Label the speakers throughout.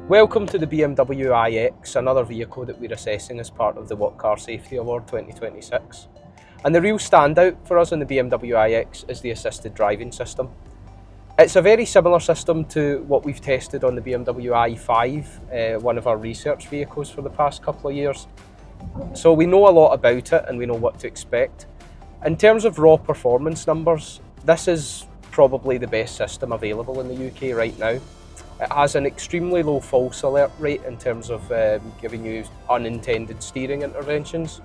Speaker 1: Welcome to the BMW iX, another vehicle that we're assessing as part of the What Car Safety Award 2026. And the real standout for us in the BMW iX is the assisted driving system. It's a very similar system to what we've tested on the BMW i5, one of our research vehicles for the past couple of years. So we know a lot about it and we know what to expect. In terms of raw performance numbers, this is probably the best system available in the UK right now. It has an extremely low false alert rate in terms of giving you unintended steering interventions.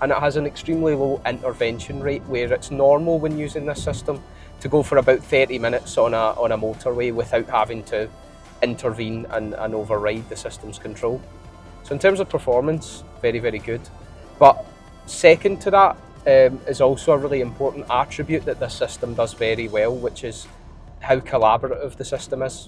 Speaker 1: And it has an extremely low intervention rate where it's normal when using this system to go for about 30 minutes on a motorway without having to intervene and override the system's control. So in terms of performance, very, very good. But second to that is also a really important attribute that this system does very well, which is how collaborative the system is.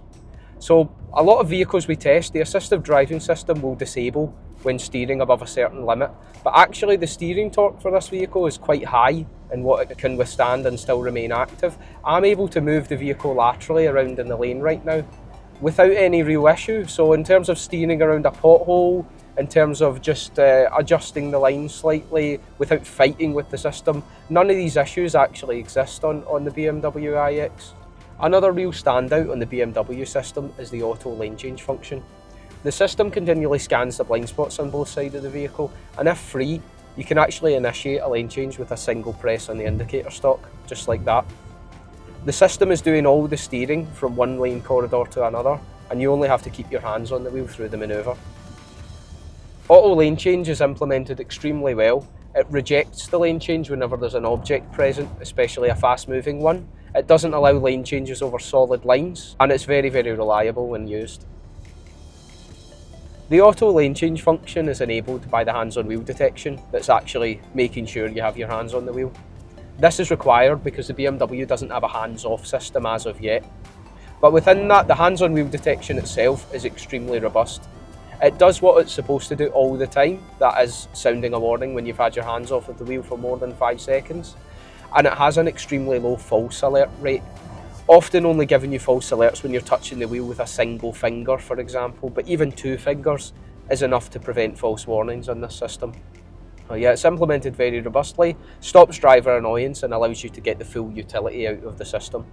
Speaker 1: So a lot of vehicles we test, the assistive driving system will disable when steering above a certain limit, but actually the steering torque for this vehicle is quite high in what it can withstand and still remain active. I'm able to move the vehicle laterally around in the lane right now without any real issue. So in terms of steering around a pothole, in terms of just adjusting the line slightly without fighting with the system, none of these issues actually exist on the BMW iX. Another real standout on the BMW system is the auto lane change function. The system continually scans the blind spots on both sides of the vehicle, and if free, you can actually initiate a lane change with a single press on the indicator stalk, just like that. The system is doing all the steering from one lane corridor to another, and you only have to keep your hands on the wheel through the manoeuvre. Auto lane change is implemented extremely well. It rejects the lane change whenever there's an object present, especially a fast-moving one. It doesn't allow lane changes over solid lines, and it's very, very reliable when used. The auto lane change function is enabled by the hands-on wheel detection that's actually making sure you have your hands on the wheel. This is required because the BMW doesn't have a hands-off system as of yet. But within that, the hands-on wheel detection itself is extremely robust. It does what it's supposed to do all the time, that is sounding a warning when you've had your hands off of the wheel for more than 5 seconds. And it has an extremely low false alert rate, often only giving you false alerts when you're touching the wheel with a single finger, for example, but even 2 fingers is enough to prevent false warnings on this system. Yeah, it's implemented very robustly, stops driver annoyance and allows you to get the full utility out of the system.